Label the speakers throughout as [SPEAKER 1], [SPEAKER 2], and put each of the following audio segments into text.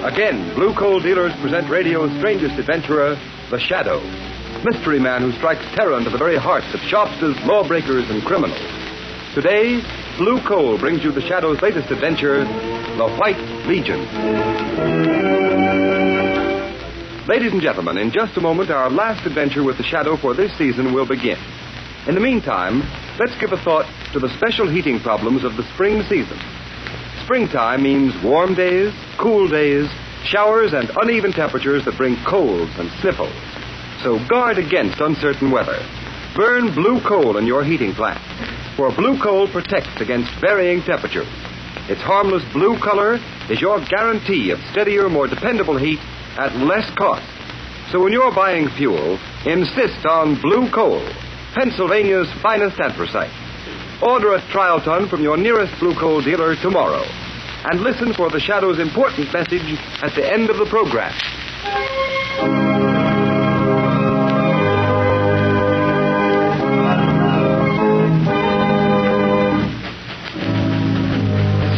[SPEAKER 1] Again, Blue Coal dealers present radio's strangest adventurer, The Shadow. Mystery man who strikes terror into the very hearts of shopsters, lawbreakers, and criminals. Today, Blue Coal brings you The Shadow's latest adventure, The White Legion. Ladies and gentlemen, in just a moment, our last adventure with The Shadow for this season will begin. In the meantime, let's give a thought to the special heating problems of the spring season. Springtime means warm days, cool days, showers, and uneven temperatures that bring colds and sniffles. So guard against uncertain weather. Burn Blue Coal in your heating plant, for Blue Coal protects against varying temperatures. Its harmless blue color is your guarantee of steadier, more dependable heat at less cost. So when you're buying fuel, insist on Blue Coal, Pennsylvania's finest anthracite. Order a trial ton from your nearest Blue Coal dealer tomorrow. And listen for the Shadow's important message at the end of the program.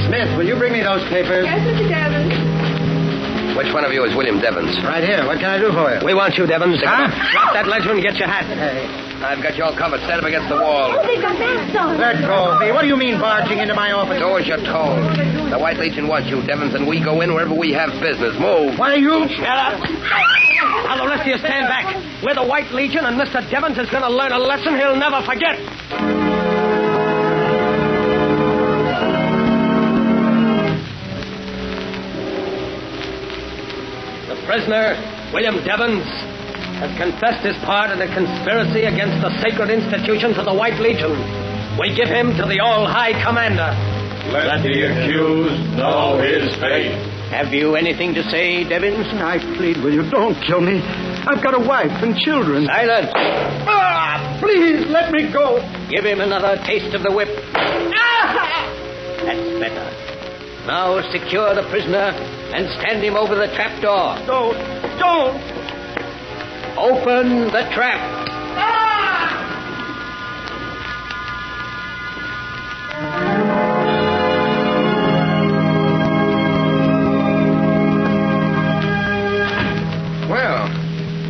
[SPEAKER 2] Smith, will you bring me those papers?
[SPEAKER 3] Yes, Mr. Deven.
[SPEAKER 4] Which one of you is William Devens?
[SPEAKER 2] Right here. What can I do for you?
[SPEAKER 4] We want you, Devens.
[SPEAKER 2] Huh?
[SPEAKER 4] Drop that ledger and get your hat.
[SPEAKER 2] Hey.
[SPEAKER 4] I've got you all covered. Stand up against the wall.
[SPEAKER 3] Oh, they've got masks on.
[SPEAKER 2] Let go of me. What do you mean barging into my office?
[SPEAKER 4] Do as you're told. The White Legion wants you, Devens, and we go in wherever we have business. Move.
[SPEAKER 2] Why, you...
[SPEAKER 4] Shut up.
[SPEAKER 5] Now, the rest of you stand back. We're the White Legion, and Mr. Devens is going to learn a lesson he'll never forget. The prisoner, William Devens, has confessed his part in a conspiracy against the sacred institutions of the White Legion. We give him to the All-High Commander.
[SPEAKER 6] Let the accused know his fate.
[SPEAKER 5] Have you anything to say, Devens?
[SPEAKER 2] I plead with you. Don't kill me. I've got a wife and children.
[SPEAKER 5] Silence.
[SPEAKER 2] Please, let me go.
[SPEAKER 5] Give him another taste of the whip. That's better. Now secure the prisoner and stand him over the trap door.
[SPEAKER 2] Don't.
[SPEAKER 5] Open the trap.
[SPEAKER 4] Well,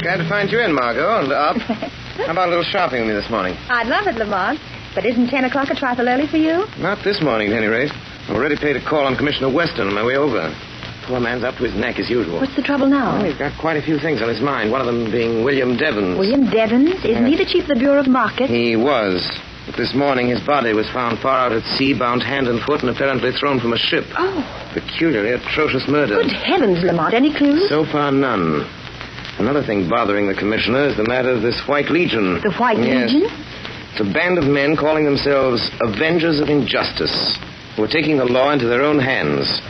[SPEAKER 4] glad to find you in, Margot. And up. How about a little shopping with me this morning?
[SPEAKER 3] I'd love it, Lamont. But isn't 10 o'clock a trifle early for you?
[SPEAKER 4] Not this morning, at any rate. I've already paid a call on Commissioner Weston on my way over. Poor man's up to his neck as usual.
[SPEAKER 3] What's the trouble now?
[SPEAKER 4] Well, he's got quite a few things on his mind, one of them being William Devens.
[SPEAKER 3] William Devens? Isn't he the chief of the Bureau of Market?
[SPEAKER 4] He was. But this morning his body was found far out at sea, bound hand and foot, and apparently thrown from a ship.
[SPEAKER 3] Oh.
[SPEAKER 4] Peculiarly atrocious murder.
[SPEAKER 3] Good heavens, Lamont. Any clues?
[SPEAKER 4] So far, none. Another thing bothering the commissioner is the matter of this White Legion.
[SPEAKER 3] The White
[SPEAKER 4] Yes.
[SPEAKER 3] Legion?
[SPEAKER 4] It's a band of men calling themselves Avengers of Injustice, who are taking the law into their own hands,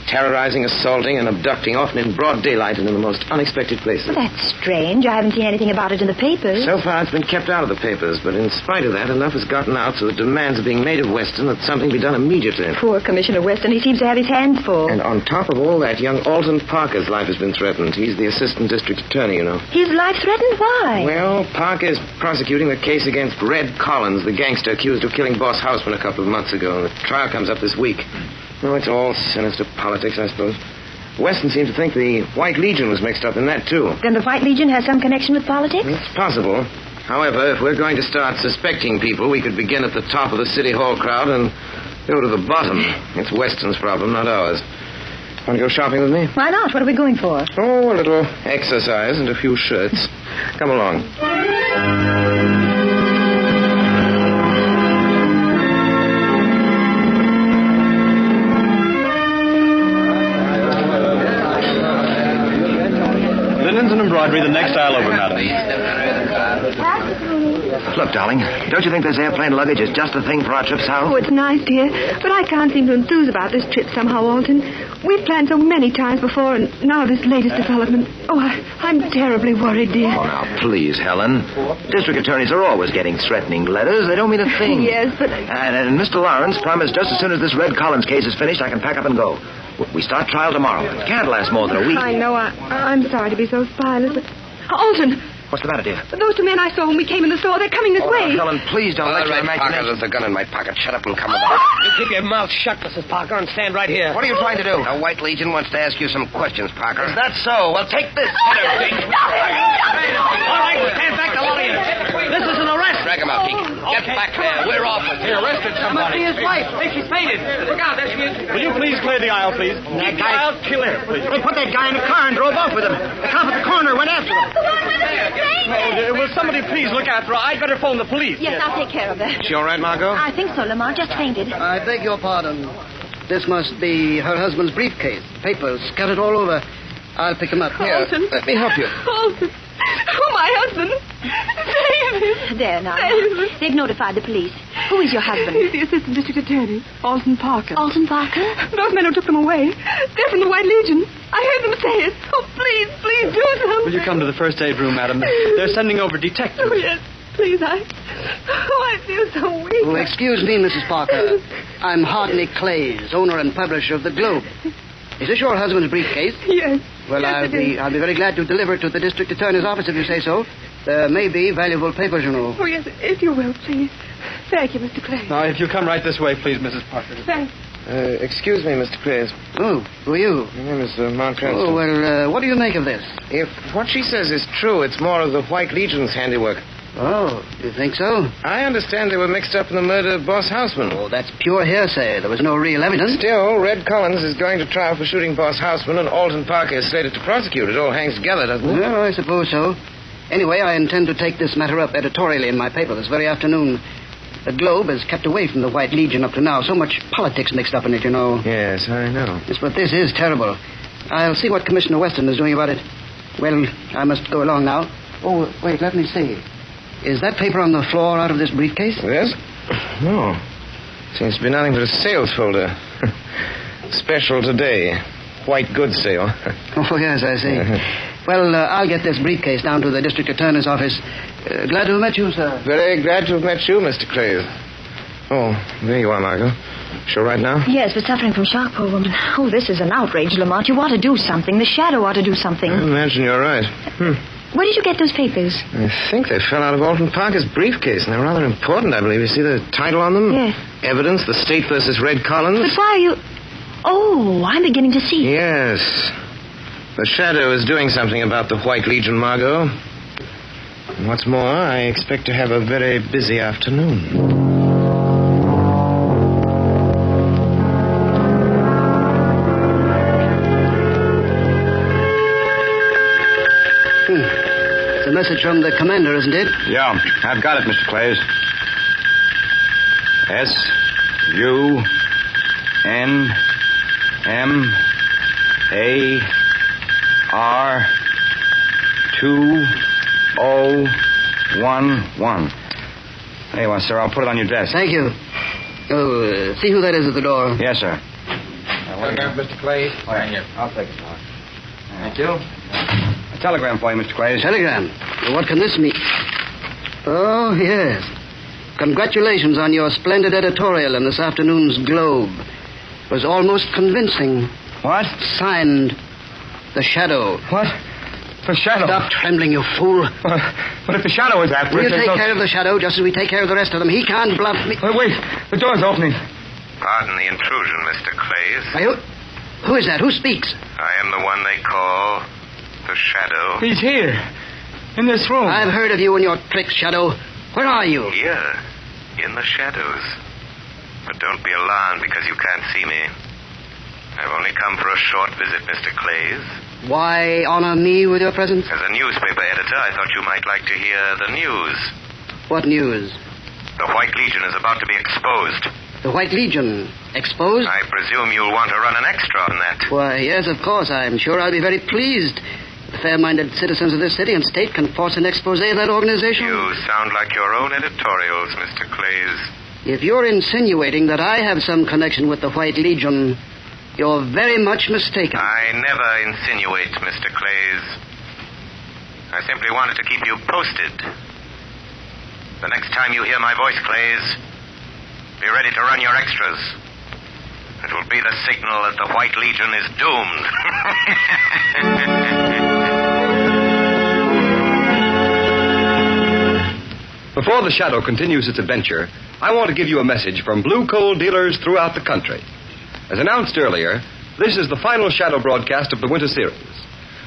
[SPEAKER 4] terrorizing, assaulting, and abducting, often in broad daylight and in the most unexpected places.
[SPEAKER 3] Well, that's strange. I haven't seen anything about it in the papers.
[SPEAKER 4] So far, it's been kept out of the papers, but in spite of that, enough has gotten out so that demands are being made of Weston that something be done immediately.
[SPEAKER 3] Poor Commissioner Weston. He seems to have his hands full.
[SPEAKER 4] And on top of all that, young Alton Parker's life has been threatened. He's the assistant district attorney, you know.
[SPEAKER 3] His life threatened? Why?
[SPEAKER 4] Well, Parker is prosecuting the case against Red Collins, the gangster accused of killing Boss Houseman a couple of months ago. The trial comes up this week. No, it's all sinister politics, I suppose. Weston seemed to think the White Legion was mixed up in that, too.
[SPEAKER 3] Then the White Legion has some connection with politics?
[SPEAKER 4] It's possible. However, if we're going to start suspecting people, we could begin at the top of the City Hall crowd and go to the bottom. It's Weston's problem, not ours. Want to go shopping with me?
[SPEAKER 3] Why not? What are we going for?
[SPEAKER 4] Oh, a little exercise and a few shirts. Come along.
[SPEAKER 6] Linens and embroidery, the next aisle over, madam.
[SPEAKER 7] Look, darling, don't you think this airplane luggage is just the thing for our trip south?
[SPEAKER 8] Oh, it's nice, dear. But I can't seem to enthuse about this trip somehow, Alton. We've planned so many times before, and now this latest development. Oh, I'm terribly worried, dear.
[SPEAKER 7] Oh, now, please, Helen. District attorneys are always getting threatening letters. They don't mean a thing.
[SPEAKER 8] Yes, but...
[SPEAKER 7] And Mr. Lawrence promised just as soon as this Red Collins case is finished, I can pack up and go. We start trial tomorrow. It can't last more than a week.
[SPEAKER 8] I know. I'm sorry to be so spineless, but... Alton!
[SPEAKER 7] What's the matter, dear?
[SPEAKER 8] Those two men I saw when we came in the store, they're coming this way.
[SPEAKER 7] Helen, please don't let your
[SPEAKER 4] Parker,
[SPEAKER 7] imagination...
[SPEAKER 4] there's a gun in my pocket. Shut up and come with us.
[SPEAKER 5] You keep your mouth shut, Mrs. Parker, and stand right here.
[SPEAKER 7] What are you trying to do?
[SPEAKER 4] The White Legion wants to ask you some questions, Parker.
[SPEAKER 7] Is that so? Well, take this.
[SPEAKER 5] All right, stand back, the audience. This is an arrest.
[SPEAKER 4] Drag him out, Keek. Get back there. We're off with
[SPEAKER 5] He
[SPEAKER 4] you.
[SPEAKER 5] arrested somebody.
[SPEAKER 2] His wife.
[SPEAKER 5] Hey, she's fainted. Look out, there she is.
[SPEAKER 2] Will you please clear the aisle, please?
[SPEAKER 5] Keep the aisle clear, please.
[SPEAKER 2] They put that guy in a car and drove off with him. The cop at the corner went after him. Will somebody please look after her? I'd better phone the police.
[SPEAKER 3] Yes, I'll take care of her.
[SPEAKER 4] She all right, Margot?
[SPEAKER 3] I think so, Lamont. Just fainted.
[SPEAKER 9] I beg your pardon. This must be her husband's briefcase. Papers scattered all over. I'll pick them up. Here,
[SPEAKER 8] Orson.
[SPEAKER 9] let me help you.
[SPEAKER 8] Orson. Oh, my husband. David.
[SPEAKER 3] There now.
[SPEAKER 8] David.
[SPEAKER 3] They've notified the police. Who is your husband?
[SPEAKER 8] He's the assistant district attorney, Orson Parker.
[SPEAKER 3] Alton Parker?
[SPEAKER 8] Those men who took them away, they're from the White Legion. I heard them say it. Oh, please do something.
[SPEAKER 2] Will you come to the first aid room, madam? They're sending over detectives.
[SPEAKER 8] Oh, yes. Please, I feel so weak.
[SPEAKER 9] Oh, excuse me, Mrs. Parker. I'm Hardney Clays, owner and publisher of the Globe. Is this your husband's briefcase?
[SPEAKER 8] Yes.
[SPEAKER 9] Well,
[SPEAKER 8] Yes,
[SPEAKER 9] I'll
[SPEAKER 8] it is.
[SPEAKER 9] be very glad to deliver it to the district attorney's office if you say so. There may be valuable papers, you know.
[SPEAKER 8] Oh, yes, if you will, please. Thank you, Mr. Clay.
[SPEAKER 2] Now, if you come right this way, please, Mrs. Parker.
[SPEAKER 8] Thanks.
[SPEAKER 4] Excuse me, Mr. Clays.
[SPEAKER 9] Oh, who are you?
[SPEAKER 4] My name is Lamont Cranston.
[SPEAKER 9] Oh, well, what do you make of this?
[SPEAKER 4] If what she says is true, it's more of the White Legion's handiwork.
[SPEAKER 9] Oh, you think so?
[SPEAKER 4] I understand they were mixed up in the murder of Boss Houseman.
[SPEAKER 9] Oh, that's pure hearsay. There was no real evidence.
[SPEAKER 4] Still, Red Collins is going to trial for shooting Boss Houseman, and Alton Parker is slated to prosecute. It all hangs together, doesn't it?
[SPEAKER 9] Well, I suppose so. Anyway, I intend to take this matter up editorially in my paper this very afternoon. The Globe has kept away from the White Legion up to now. So much politics mixed up in it, you know.
[SPEAKER 4] Yes, I know.
[SPEAKER 9] Yes, but this is terrible. I'll see what Commissioner Weston is doing about it. Well, I must go along now. Oh, wait, let me see. Is that paper on the floor out of this briefcase?
[SPEAKER 4] Yes? No. Seems to be nothing but a sales folder. Special today. White goods sale.
[SPEAKER 9] Oh, yes, I see. Well, I'll get this briefcase down to the district attorney's office. Glad to have met you, sir.
[SPEAKER 4] Very glad to have met you, Mr. Clays. Oh, there you are, Margot. Sure right now?
[SPEAKER 3] Yes, but suffering from shock, poor woman. Oh, this is an outrage, Lamont. You ought to do something. The shadow ought to do something.
[SPEAKER 4] I imagine you're right.
[SPEAKER 3] Where did you get those papers?
[SPEAKER 4] I think they fell out of Alton Parker's briefcase, and they're rather important, I believe. You see the title on them?
[SPEAKER 3] Yes.
[SPEAKER 4] Evidence, the State versus Red Collins.
[SPEAKER 3] But why are you... Oh, I'm beginning to see.
[SPEAKER 4] Yes. The shadow is doing something about the White Legion, Margot. And what's more, I expect to have a very busy afternoon.
[SPEAKER 9] It's a message from the commander, isn't it?
[SPEAKER 1] Yeah, I've got it, Mr. Clays. SUNMAR2011. There you are, sir. I'll put it on your desk.
[SPEAKER 9] Thank you. Oh, see who that is at the door.
[SPEAKER 1] Yes, sir.
[SPEAKER 4] Mr. Clays.
[SPEAKER 1] Thank you. I'll take it, Mark. Thank you. A telegram for you, Mr. Clays.
[SPEAKER 9] Telegram? Well, what can this mean? Oh, yes. Congratulations on your splendid editorial in this afternoon's Globe. It was almost convincing.
[SPEAKER 1] What?
[SPEAKER 9] Signed, The Shadow.
[SPEAKER 1] What? The shadow?
[SPEAKER 9] Stop trembling, you fool.
[SPEAKER 1] But if the shadow is after
[SPEAKER 9] We'll
[SPEAKER 1] us...
[SPEAKER 9] take care of the Shadow just as we take care of the rest of them. He can't bluff me.
[SPEAKER 1] Wait. The door's opening.
[SPEAKER 10] Pardon the intrusion, Mr. Clays.
[SPEAKER 9] Who is that? Who speaks?
[SPEAKER 10] I am the one they call the Shadow.
[SPEAKER 1] He's here. In this room.
[SPEAKER 9] I've heard of you and your tricks, Shadow. Where are you?
[SPEAKER 10] Here, in the shadows. But don't be alarmed because you can't see me. I've only come for a short visit, Mr. Clays.
[SPEAKER 9] Why honor me with your presence?
[SPEAKER 10] As a newspaper editor, I thought you might like to hear the news.
[SPEAKER 9] What news?
[SPEAKER 10] The White Legion is about to be exposed.
[SPEAKER 9] The White Legion. Exposed?
[SPEAKER 10] I presume you'll want to run an extra on that.
[SPEAKER 9] Why, yes, of course. I'm sure I'll be very pleased. The fair-minded citizens of this city and state can force an expose of that organization.
[SPEAKER 10] You sound like your own editorials, Mr. Clays.
[SPEAKER 9] If you're insinuating that I have some connection with the White Legion, you're very much mistaken.
[SPEAKER 10] I never insinuate, Mr. Clays. I simply wanted to keep you posted. The next time you hear my voice, Clays, be ready to run your extras. It will be the signal that the White Legion is doomed.
[SPEAKER 1] Before the Shadow continues its adventure, I want to give you a message from blue coal dealers throughout the country. As announced earlier, this is the final Shadow broadcast of the winter series.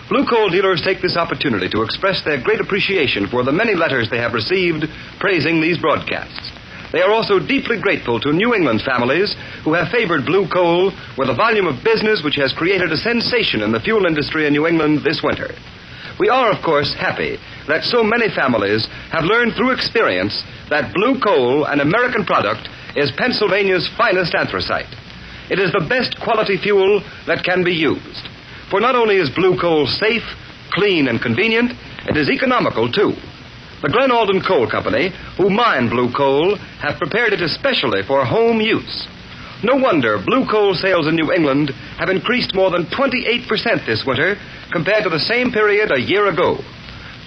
[SPEAKER 1] Blue coal dealers take this opportunity to express their great appreciation for the many letters they have received praising these broadcasts. They are also deeply grateful to New England families who have favored blue coal with a volume of business which has created a sensation in the fuel industry in New England this winter. We are, of course, happy that so many families have learned through experience that blue coal, an American product, is Pennsylvania's finest anthracite. It is the best quality fuel that can be used. For not only is blue coal safe, clean, and convenient, it is economical, too. The Glen Alden Coal Company, who mine blue coal, have prepared it especially for home use. No wonder blue coal sales in New England have increased more than 28% this winter compared to the same period a year ago.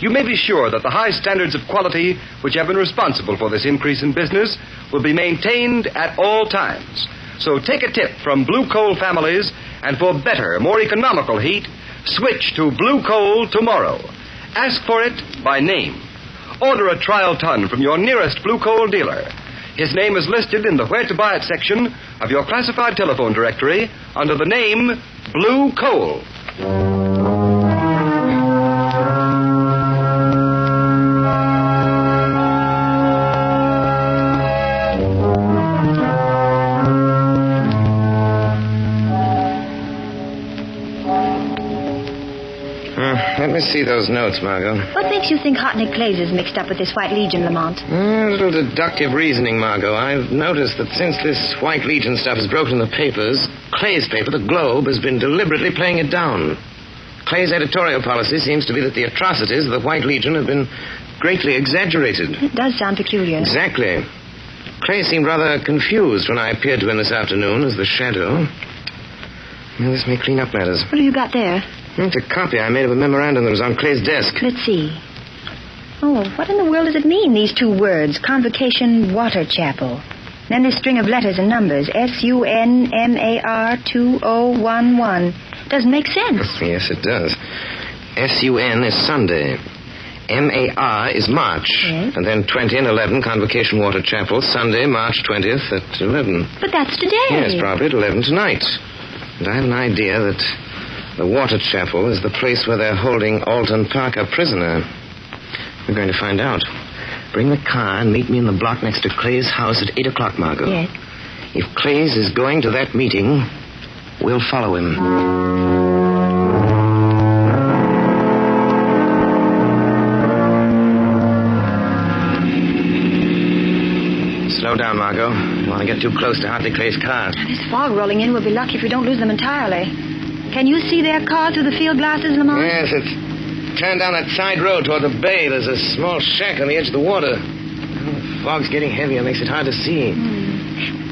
[SPEAKER 1] You may be sure that the high standards of quality which have been responsible for this increase in business will be maintained at all times. So take a tip from blue coal families, and for better, more economical heat, switch to blue coal tomorrow. Ask for it by name. Order a trial ton from your nearest blue coal dealer. His name is listed in the Where to Buy It section of your classified telephone directory under the name Blue Coal.
[SPEAKER 4] Let me see those notes, Margot.
[SPEAKER 3] What makes you think Hotnick Clays is mixed up with this White Legion, Lamont?
[SPEAKER 4] A little deductive reasoning, Margot. I've noticed that since this White Legion stuff is broken in the papers, Clay's paper, the Globe, has been deliberately playing it down. Clay's editorial policy seems to be that the atrocities of the White Legion have been greatly exaggerated.
[SPEAKER 3] It does sound peculiar.
[SPEAKER 4] Exactly. Clay seemed rather confused when I appeared to him this afternoon as the Shadow. Well, this may clean up matters.
[SPEAKER 3] What have you got there?
[SPEAKER 4] It's a copy I made of a memorandum that was on Clay's desk.
[SPEAKER 3] Let's see. Oh, what in the world does it mean, these two words? Convocation Water Chapel. Then this string of letters and numbers. SUNMAR 2011. Doesn't make sense.
[SPEAKER 4] Yes, it does. SUN is Sunday. MAR is March.
[SPEAKER 3] Yes.
[SPEAKER 4] And then 20 and 11, Convocation Water Chapel, Sunday, March 20th at 11.
[SPEAKER 3] But that's today.
[SPEAKER 4] Yes, probably at 11 tonight. And I have an idea that the Water Chapel is the place where they're holding Alton Parker prisoner. We're going to find out. Bring the car and meet me in the block next to Clay's house at 8 o'clock, Margot.
[SPEAKER 3] Yes.
[SPEAKER 4] If Clay's is going to that meeting, we'll follow him. Slow down, Margot. You want to get too close to Hartley Clay's car.
[SPEAKER 3] This fog rolling in. We'll be lucky if we don't lose them entirely. Can you see their car through the field glasses, Lamont?
[SPEAKER 4] Yes, it's turned down that side road toward the bay. There's a small shack on the edge of the water. The fog's getting heavier. Makes it hard to see.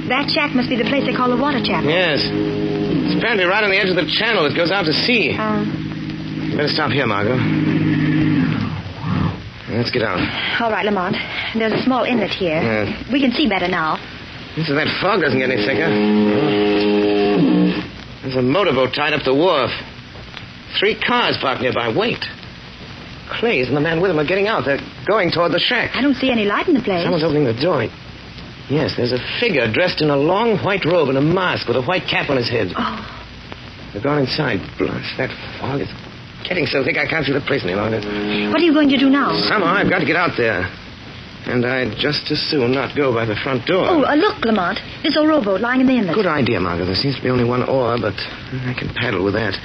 [SPEAKER 3] That shack must be the place they call the Water Chapel.
[SPEAKER 4] Yes. It's apparently right on the edge of the channel. It goes out to sea. You better stop here, Margot. Let's get out.
[SPEAKER 3] All right, Lamont. There's a small inlet here.
[SPEAKER 4] Yes.
[SPEAKER 3] We can see better now.
[SPEAKER 4] So that fog doesn't get any thicker. There's a motorboat tied up the wharf. 3 cars parked nearby. Wait. Clays and the man with him are getting out. They're going toward the shack.
[SPEAKER 3] I don't see any light in the place.
[SPEAKER 4] Someone's opening the door. Yes, there's a figure dressed in a long white robe and a mask with a white cap on his head.
[SPEAKER 3] Oh.
[SPEAKER 4] They're going inside. Blast, that fog is getting so thick I can't see the place any longer.
[SPEAKER 3] What are you going to do now?
[SPEAKER 4] Somehow I've got to get out there. And I'd just as soon not go by the front door.
[SPEAKER 3] Oh, look, Lamont. This old rowboat lying in the inlet.
[SPEAKER 4] Good idea, Margot. There seems to be only one oar, but I can paddle with that.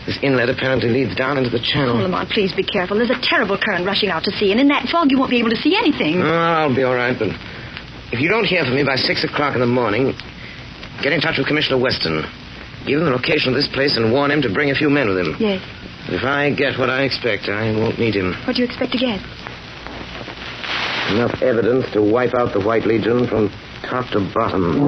[SPEAKER 4] This inlet apparently leads down into the channel.
[SPEAKER 3] Oh, Lamont, please be careful. There's a terrible current rushing out to sea, and in that fog you won't be able to see anything.
[SPEAKER 4] Oh, I'll be all right, but if you don't hear from me by 6 o'clock in the morning, get in touch with Commissioner Weston. Give him the location of this place and warn him to bring a few men with him.
[SPEAKER 3] Yes.
[SPEAKER 4] But if I get what I expect, I won't need him.
[SPEAKER 3] What do you expect to get?
[SPEAKER 4] Enough evidence to wipe out the White Legion from top to bottom.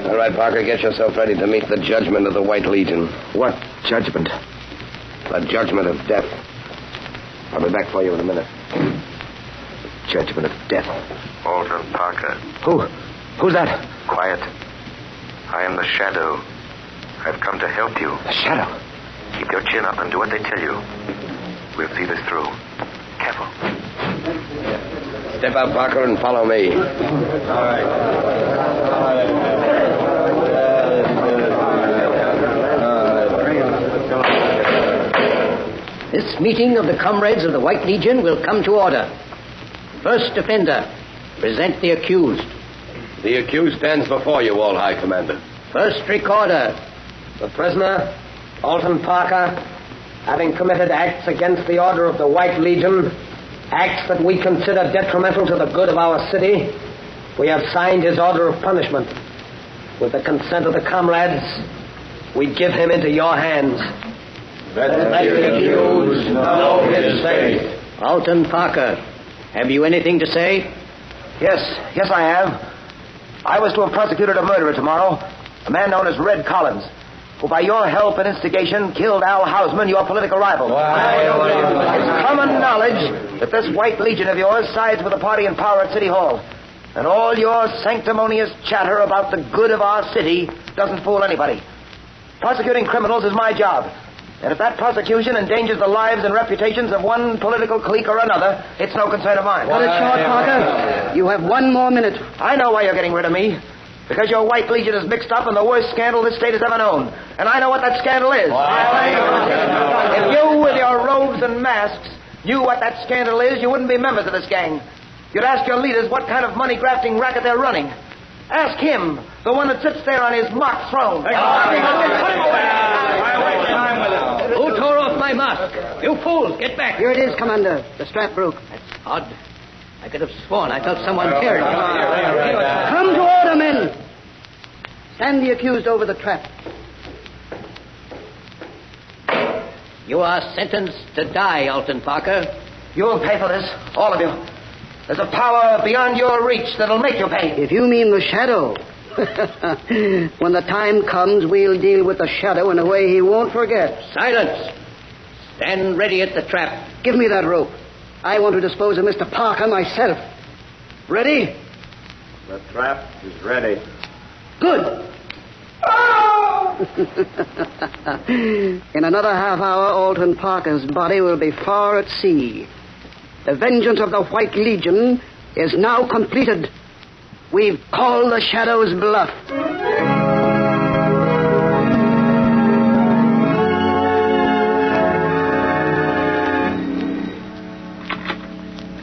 [SPEAKER 4] All right, Parker, get yourself ready to meet the judgment of the White Legion.
[SPEAKER 7] What judgment?
[SPEAKER 4] The judgment of death. I'll be back for you in a minute.
[SPEAKER 7] Judgment of death.
[SPEAKER 10] Alton Parker.
[SPEAKER 7] Who's that?
[SPEAKER 10] Quiet. I am the Shadow. I've come to help you.
[SPEAKER 7] The Shadow?
[SPEAKER 10] Keep your chin up and do what they tell you. We'll see this through. Careful.
[SPEAKER 2] Step out, Parker, and follow me. All right.
[SPEAKER 5] This meeting of the comrades of the White Legion will come to order. First offender, present the accused.
[SPEAKER 2] The accused stands before you, All High Commander.
[SPEAKER 5] First recorder,
[SPEAKER 11] The prisoner, Alton Parker, having committed acts against the order of the White Legion, acts that we consider detrimental to the good of our city, we have signed his order of punishment. With the consent of the comrades, we give him into your hands.
[SPEAKER 6] Let the accused know his fate.
[SPEAKER 5] Alton Parker, have you anything to say?
[SPEAKER 7] Yes, I have. I was to have prosecuted a murderer tomorrow, a man known as Red Collins, who by your help and instigation killed Al Hausman, your political rival. It's common knowledge that this White Legion of yours sides with the party in power at City Hall. And all your sanctimonious chatter about the good of our city doesn't fool anybody. Prosecuting criminals is my job. And if that prosecution endangers the lives and reputations of one political clique or another, it's no concern of mine.
[SPEAKER 9] Cut it short, Parker. You have 1 more minute.
[SPEAKER 7] I know why you're getting rid of me. Because your White Legion is mixed up in the worst scandal this state has ever known. And I know what that scandal is. If you, with your robes and masks, knew what that scandal is, you wouldn't be members of this gang. You'd ask your leaders what kind of money-grafting racket they're running. Ask him, the one that sits there on his mock throne.
[SPEAKER 5] Who tore off my mask? You fools, get back.
[SPEAKER 9] Here it is, Commander. The strap broke.
[SPEAKER 5] That's odd. I could have sworn I felt someone carrying it.
[SPEAKER 9] Come to order, men. Stand the accused over the trap.
[SPEAKER 5] You are sentenced to die, Alton Parker.
[SPEAKER 7] You'll pay for this, all of you. There's a power beyond your reach that'll make you pay.
[SPEAKER 9] If you mean the Shadow, when the time comes, we'll deal with the Shadow in a way he won't forget.
[SPEAKER 5] Silence. Stand ready at the trap.
[SPEAKER 9] Give me that rope. I want to dispose of Mr. Parker myself. Ready?
[SPEAKER 6] The trap is ready.
[SPEAKER 9] Good. In another half hour, Alton Parker's body will be far at sea. The vengeance of the White Legion is now completed. We've called the Shadow's bluff.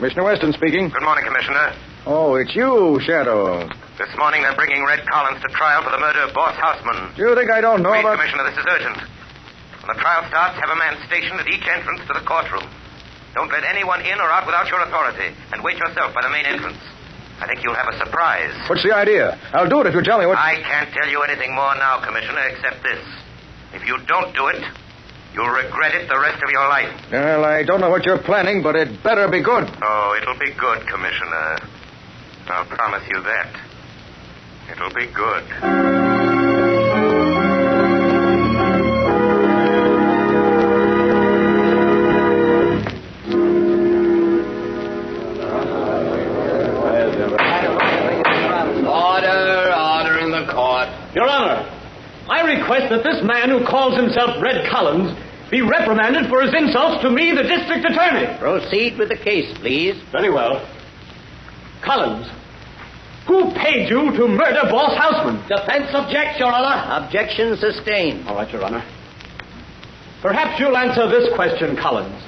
[SPEAKER 1] Commissioner Weston speaking.
[SPEAKER 10] Good morning, Commissioner.
[SPEAKER 1] Oh, it's you, Shadow.
[SPEAKER 10] This morning they're bringing Red Collins to trial for the murder of Boss Houseman.
[SPEAKER 1] Do you think I don't know
[SPEAKER 10] Please,
[SPEAKER 1] about...
[SPEAKER 10] Commissioner, this is urgent. When the trial starts, have a man stationed at each entrance to the courtroom. Don't let anyone in or out without your authority, and wait yourself by the main entrance. I think you'll have a surprise.
[SPEAKER 1] What's the idea? I'll do it if you tell me what...
[SPEAKER 10] I can't tell you anything more now, Commissioner, except this. If you don't do it, you'll regret it the rest of your life.
[SPEAKER 1] Well, I don't know what you're planning, but it better be good.
[SPEAKER 10] Oh, it'll be good, Commissioner. I'll promise you that. It'll be good.
[SPEAKER 2] Order in the court.
[SPEAKER 5] Your Honor, I request that this man who calls himself Red Collins be reprimanded for his insults to me, the district attorney. Proceed with the case, please. Very well. Collins, who paid you to murder Boss Houseman? Defense objects, Your Honor. Objection sustained. All right, Your Honor. Perhaps you'll answer this question, Collins.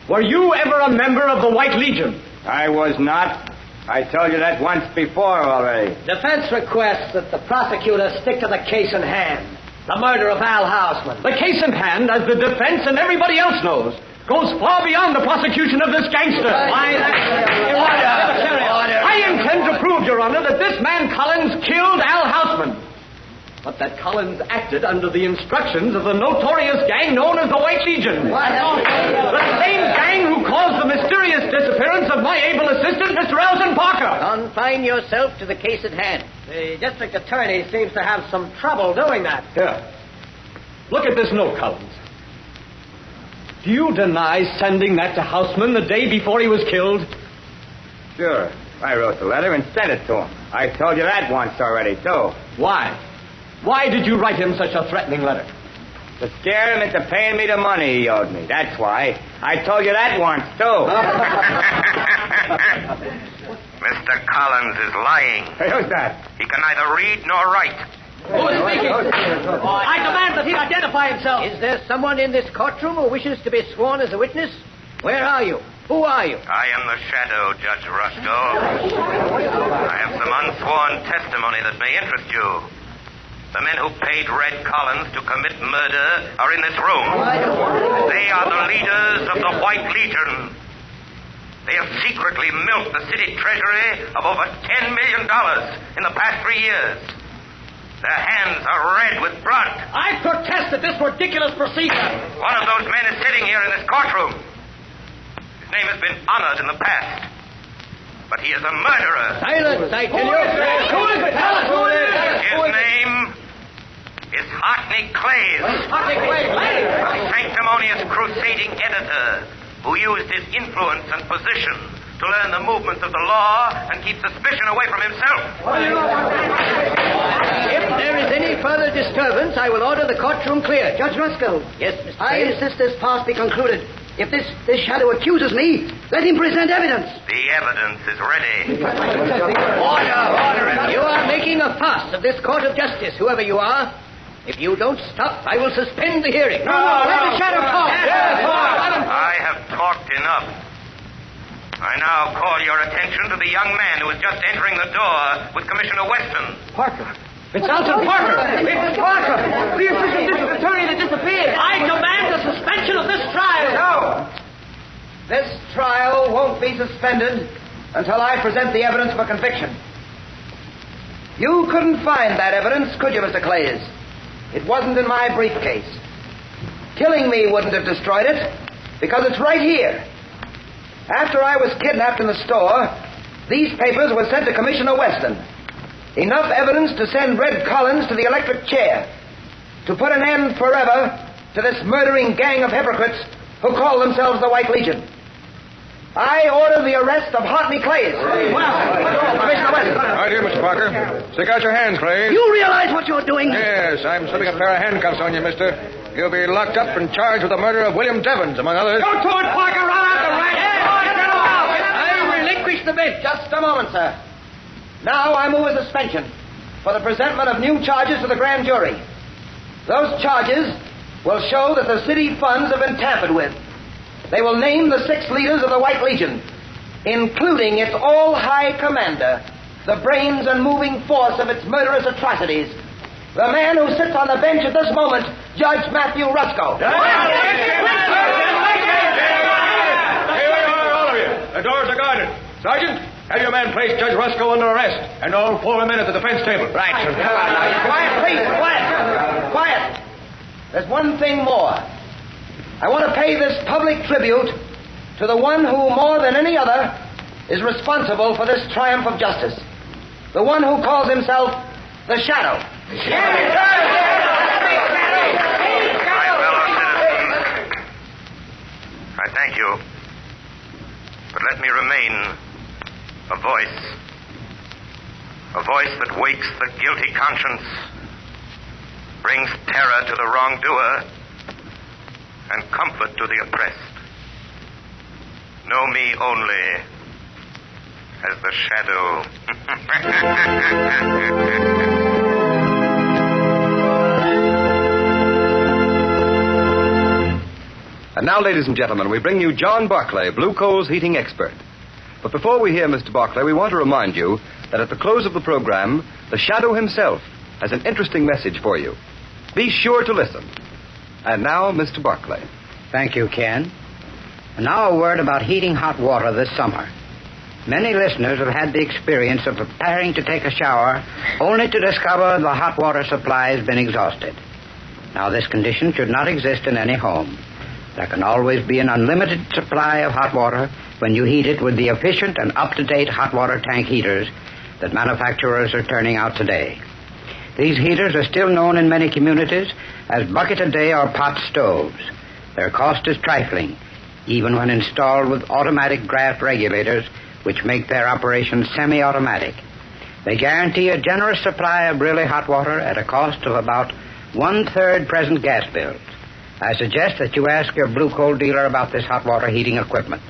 [SPEAKER 5] Were you ever a member of the White Legion?
[SPEAKER 2] I was not. I told you that once before already.
[SPEAKER 11] Defense requests that the prosecutor stick to the case in hand. The murder of Al Hausman.
[SPEAKER 5] The case in hand, as the defense and everybody else knows, goes far beyond the prosecution of this gangster.
[SPEAKER 11] Order.
[SPEAKER 5] I intend to prove, Your Honor, that this man Collins killed Al Hausman. But that Collins acted under the instructions of the notorious gang known as the White Legion. The same gang who caused the mysterious disappearance of my able assistant, Mr. Alton Parker.
[SPEAKER 11] Confine yourself to the case at hand. The district attorney seems to have some trouble doing that.
[SPEAKER 5] Here. Look at this note, Collins. Do you deny sending that to Houseman the day before he was killed?
[SPEAKER 2] Sure. I wrote the letter and sent it to him. I told you that once already, too.
[SPEAKER 5] Why? Why did you write him such a threatening letter?
[SPEAKER 2] To scare him into paying me the money he owed me. That's why. I told you that once, too.
[SPEAKER 10] Mr. Collins is lying.
[SPEAKER 2] Hey, who's that?
[SPEAKER 10] He can neither read nor write.
[SPEAKER 5] Who is speaking? I demand that he identify himself.
[SPEAKER 11] Is there someone in this courtroom who wishes to be sworn as a witness? Where are you? Who are you?
[SPEAKER 10] I am the Shadow, Judge Roscoe. I have some unsworn testimony that may interest you. The men who paid Red Collins to commit murder are in this room. They are the leaders of the White Legion. They have secretly milked the city treasury of over $10 million in the past 3 years. Their hands are red with blood.
[SPEAKER 5] I protest at this ridiculous procedure.
[SPEAKER 10] One of those men is sitting here in this courtroom. His name has been honored in the past. But he is a murderer.
[SPEAKER 11] Silence, I tell you.
[SPEAKER 5] Who is it? Tell us who it is.
[SPEAKER 10] His name is Hartney Clays.
[SPEAKER 5] Hartney Clays.
[SPEAKER 10] A sanctimonious crusading editor who used his influence and position to learn the movements of the law and keep suspicion away from himself.
[SPEAKER 11] If there is any further disturbance, I will order the courtroom cleared.
[SPEAKER 9] Judge Roscoe.
[SPEAKER 11] Yes, Mr.
[SPEAKER 9] I insist this farce be concluded. If this Shadow accuses me, let him present evidence.
[SPEAKER 10] The evidence is ready.
[SPEAKER 11] Order. You are making a farce of this court of justice, whoever you are. If you don't stop, I will suspend the hearing.
[SPEAKER 9] Let the Shadow talk.
[SPEAKER 10] I have talked enough. I now call your attention to the young man who is just entering the door with Commissioner Weston.
[SPEAKER 5] Parker. It's Alton Parker.
[SPEAKER 2] It's Parker, the assistant district attorney that disappeared.
[SPEAKER 5] I demand the suspension of this trial.
[SPEAKER 7] No. This trial won't be suspended until I present the evidence for conviction. You couldn't find that evidence, could you, Mr. Clays? It wasn't in my briefcase. Killing me wouldn't have destroyed it, because it's right here. After I was kidnapped in the store, these papers were sent to Commissioner Weston. Enough evidence to send Red Collins to the electric chair, to put an end forever to this murdering gang of hypocrites who call themselves the White Legion. I order the arrest of Hartney Clays. Commissioner Weston.
[SPEAKER 1] Right here, Mr. Parker. Stick out your hands, Clays.
[SPEAKER 9] You realize what you're doing?
[SPEAKER 1] Yes, I'm slipping a pair of handcuffs on you, mister. You'll be locked up and charged with the murder of William Deven, among others.
[SPEAKER 5] Go to it, Parker. Run out the right.
[SPEAKER 11] I relinquish the bench.
[SPEAKER 7] Just a moment, sir. Now I move a suspension for the presentment of new charges to the grand jury. Those charges will show that the city funds have been tampered with. They will name the 6 leaders of the White Legion, including its all-high commander, the brains and moving force of its murderous atrocities, the man who sits on the bench at this moment, Judge Matthew Roscoe.
[SPEAKER 1] Here we are, all of you. The doors are guarded. Sergeant, have your man place Judge Roscoe under arrest, and all 4 men at the defense table.
[SPEAKER 7] Right. Quiet, please. Quiet. There's one thing more. I want to pay this public tribute to the one who, more than any other, is responsible for this triumph of justice. The one who calls himself the Shadow.
[SPEAKER 10] My fellow citizens, I thank you. But let me remain a voice. A voice that wakes the guilty conscience, brings terror to the wrongdoer, and comfort to the oppressed. Know me only as the Shadow.
[SPEAKER 1] And now, ladies and gentlemen, we bring you John Barclay, Blue Coal's heating expert. But before we hear Mr. Barclay, we want to remind you that at the close of the program, the Shadow himself has an interesting message for you. Be sure to listen. And now, Mr. Barclay.
[SPEAKER 12] Thank you, Ken. And now a word about heating hot water this summer. Many listeners have had the experience of preparing to take a shower only to discover the hot water supply has been exhausted. Now, this condition should not exist in any home. There can always be an unlimited supply of hot water when you heat it with the efficient and up-to-date hot water tank heaters that manufacturers are turning out today. These heaters are still known in many communities as bucket-a-day or pot stoves. Their cost is trifling, even when installed with automatic draft regulators, which make their operation semi-automatic. They guarantee a generous supply of really hot water at a cost of about 1/3 present gas bills. I suggest that you ask your blue coal dealer about this hot water heating equipment.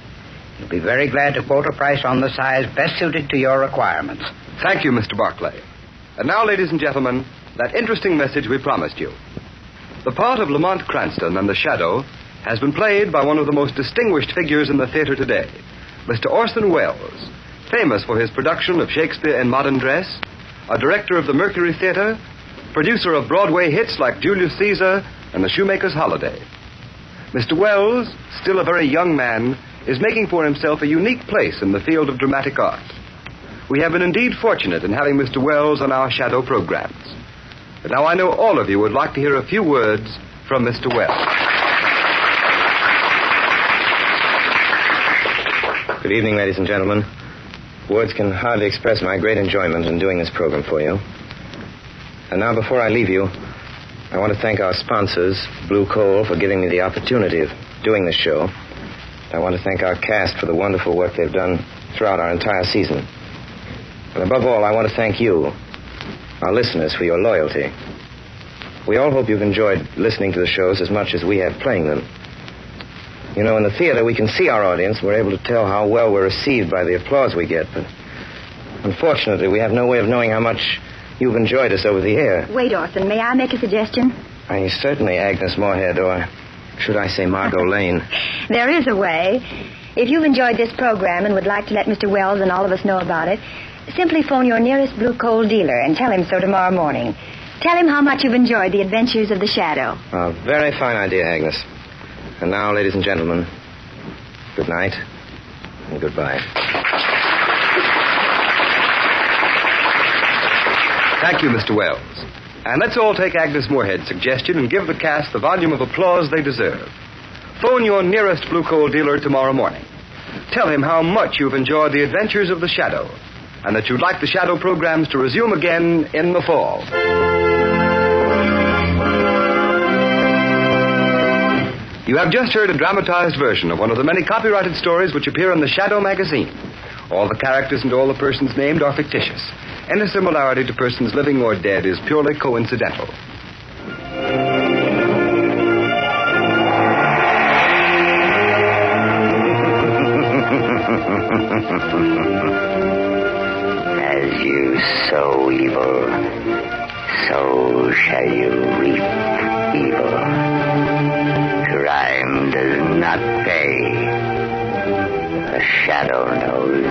[SPEAKER 12] He'll be very glad to quote a price on the size best suited to your requirements.
[SPEAKER 1] Thank you, Mr. Barclay. And now, ladies and gentlemen, that interesting message we promised you. The part of Lamont Cranston and the Shadow has been played by one of the most distinguished figures in the theater today, Mr. Orson Welles, famous for his production of Shakespeare in modern dress, a director of the Mercury Theater, producer of Broadway hits like Julius Caesar and The Shoemaker's Holiday. Mr. Welles, still a very young man, is making for himself a unique place in the field of dramatic art. We have been indeed fortunate in having Mr. Welles on our Shadow programs. But now I know all of you would like to hear a few words from Mr. Welles.
[SPEAKER 4] Good evening, ladies and gentlemen. Words can hardly express my great enjoyment in doing this program for you. And now, before I leave you, I want to thank our sponsors, Blue Coal, for giving me the opportunity of doing this show. I want to thank our cast for the wonderful work they've done throughout our entire season. And above all, I want to thank you, our listeners, for your loyalty. We all hope you've enjoyed listening to the shows as much as we have playing them. You know, in the theater, we can see our audience. We're able to tell how well we're received by the applause we get. But unfortunately, we have no way of knowing how much you've enjoyed us over the air.
[SPEAKER 3] Wait, Orson, may I make a suggestion?
[SPEAKER 4] Certainly, Agnes Moorehead, or should I say Margot Lane.
[SPEAKER 3] There is a way. If you've enjoyed this program and would like to let Mr. Welles and all of us know about it, simply phone your nearest Blue Coal dealer and tell him so tomorrow morning. Tell him how much you've enjoyed the adventures of the Shadow.
[SPEAKER 4] A very fine idea, Agnes. And now, ladies and gentlemen, good night and goodbye.
[SPEAKER 1] Thank you, Mr. Welles. And let's all take Agnes Moorehead's suggestion and give the cast the volume of applause they deserve. Phone your nearest Blue Coal dealer tomorrow morning. Tell him how much you've enjoyed the adventures of the Shadow and that you'd like the Shadow programs to resume again in the fall. You have just heard a dramatized version of one of the many copyrighted stories which appear in the Shadow magazine. All the characters and all the persons named are fictitious. Any similarity to persons living or dead is purely coincidental.
[SPEAKER 13] As you sow evil, so shall you reap evil. Crime does not pay. The Shadow knows.